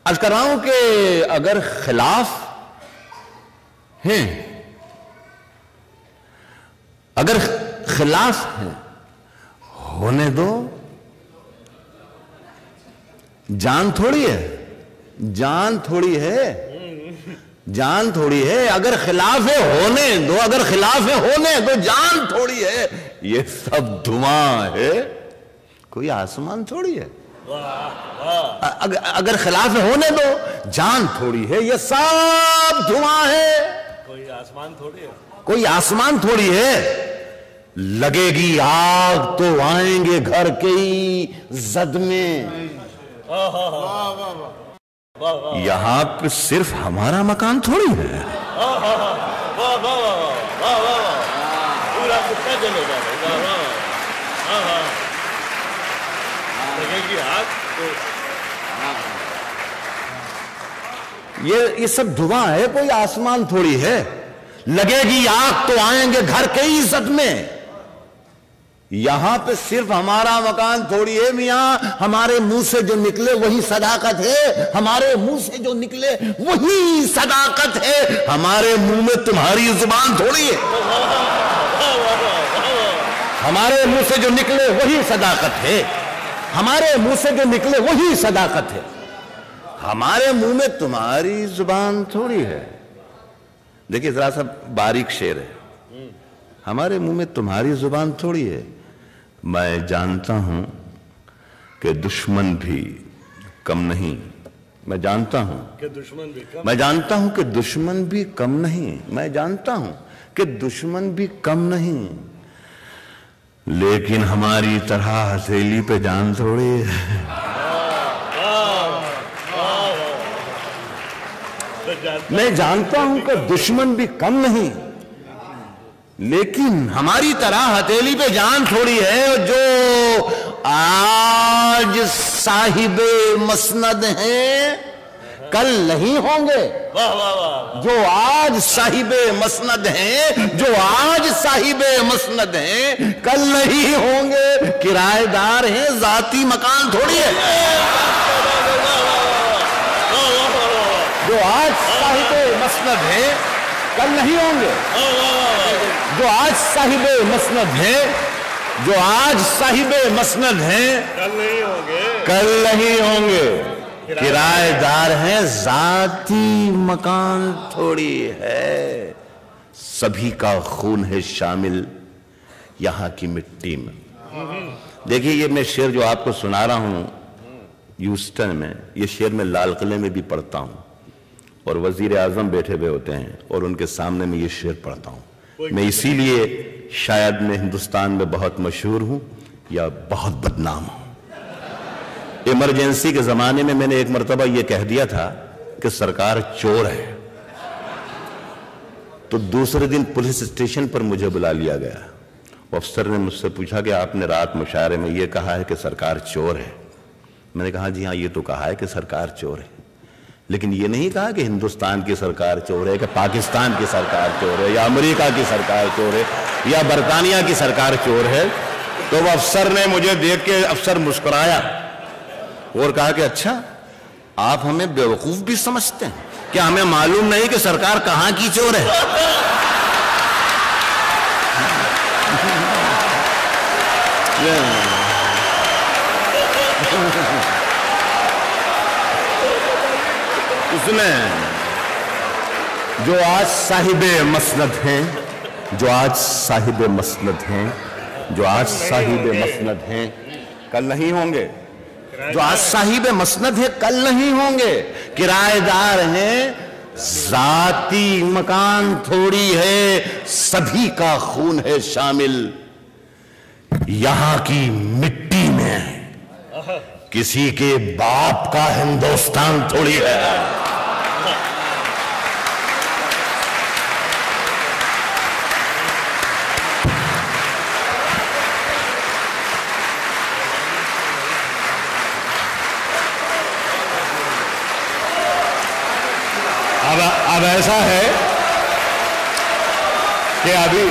عرض کر رہا ہوں کہ اگر خلاف ہیں، اگر خلاف ہیں ہونے دو، جان تھوڑی ہے، جان تھوڑی ہے، جان تھوڑی ہے، اگر خلاف ہے ہونے دو، اگر خلاف ہے ہونے دو، جان تھوڑی ہے، یہ سب دھواں ہے، کوئی آسمان تھوڑی ہے، اگر خلاف ہے ہونے دو، جان تھوڑی ہے، یہ سب دھواں ہے، کوئی آسمان تھوڑی ہے، کوئی آسمان تھوڑی ہے، لگے گی آگ تو آئیں گے گھر کے ہی زد میں، یہاں پہ صرف ہمارا مکان تھوڑی ہے، پورا کتا چلے گا، لگے گی آگ تو یہ سب دھواں ہے، کوئی آسمان تھوڑی ہے، لگے گی آگ تو آئیں گے گھر کے ہی زد میں، یہاں پہ صرف ہمارا مکان تھوڑی ہے میاں، ہمارے منہ سے جو نکلے وہی صداقت ہے، ہمارے منہ سے جو نکلے وہی صداقت ہے، ہمارے منہ میں تمہاری زبان تھوڑی ہے، ہمارے منہ سے جو نکلے وہی صداقت ہے، ہمارے منہ سے جو نکلے وہی صداقت ہے، ہمارے منہ میں تمہاری زبان تھوڑی ہے۔ دیکھیں ذرا سا باریک شعر ہے، ہمارے منہ میں تمہاری زبان تھوڑی ہے، میں جانتا ہوں کہ دشمن بھی کم نہیں، میں جانتا ہوں کہ دشمن بھی کم، میں جانتا ہوں کہ دشمن بھی کم نہیں، میں جانتا ہوں کہ دشمن بھی کم نہیں، لیکن ہماری طرح ہتھیلی پہ جان تھوڑی ہے، میں جانتا ہوں کہ دشمن بھی کم نہیں، لیکن ہماری طرح ہتھیلی پہ جان تھوڑی ہے، جو آج صاحب مسند ہیں کل نہیں ہوں گے، جو آج صاحب مسند ہیں، جو آج صاحب مسند ہیں کل نہیں ہوں گے، کرایہ دار ہیں ذاتی مکان تھوڑی ہے، جو آج صاحب مسند ہیں کل نہیں ہوں گے، جو آج صاحب مسند ہیں، جو آج صاحب مسند ہیں کل نہیں ہوں گے، کل نہیں ہوں گے، کرایہ دار ہیں ذاتی مکان تھوڑی ہے، سبھی کا خون ہے شامل یہاں کی مٹی میں۔ دیکھیے یہ میں شعر جو آپ کو سنا رہا ہوں یوسٹن میں، یہ شعر میں لال قلعے میں بھی پڑھتا ہوں، اور وزیر اعظم بیٹھے ہوئے ہوتے ہیں اور ان کے سامنے میں یہ شعر پڑھتا ہوں، میں اسی لیے شاید میں ہندوستان میں بہت مشہور ہوں یا بہت بدنام ہوں۔ ایمرجنسی کے زمانے میں نے ایک مرتبہ یہ کہہ دیا تھا کہ سرکار چور ہے، تو دوسرے دن پولیس اسٹیشن پر مجھے بلا لیا گیا، افسر نے مجھ سے پوچھا کہ آپ نے رات مشاعرے میں یہ کہا ہے کہ سرکار چور ہے، میں نے کہا جی ہاں یہ تو کہا ہے کہ سرکار چور ہے، لیکن یہ نہیں کہا کہ ہندوستان کی سرکار چور ہے، کہ پاکستان کی سرکار چور ہے، یا امریکہ کی سرکار چور ہے، یا برطانیہ کی سرکار چور ہے۔ تو وہ افسر نے مجھے دیکھ کے افسر مسکرایا اور کہا کہ اچھا آپ ہمیں بیوقوف بھی سمجھتے ہیں، کیا ہمیں معلوم نہیں کہ سرکار کہاں کی چور ہے؟ اس نے جو آج صاحب مسند ہیں، جو آج صاحب مسند ہیں، جو آج صاحب مسند ہیں کل نہیں ہوں گے، جو آج صاحب مسند ہیں کل نہیں ہوں گے، کرایہ دار ہیں ذاتی مکان تھوڑی ہے، سبھی کا خون ہے شامل یہاں کی مٹی میں، کسی کے باپ کا ہندوستان تھوڑی ہے۔ اب ایسا ہے کہ ابھی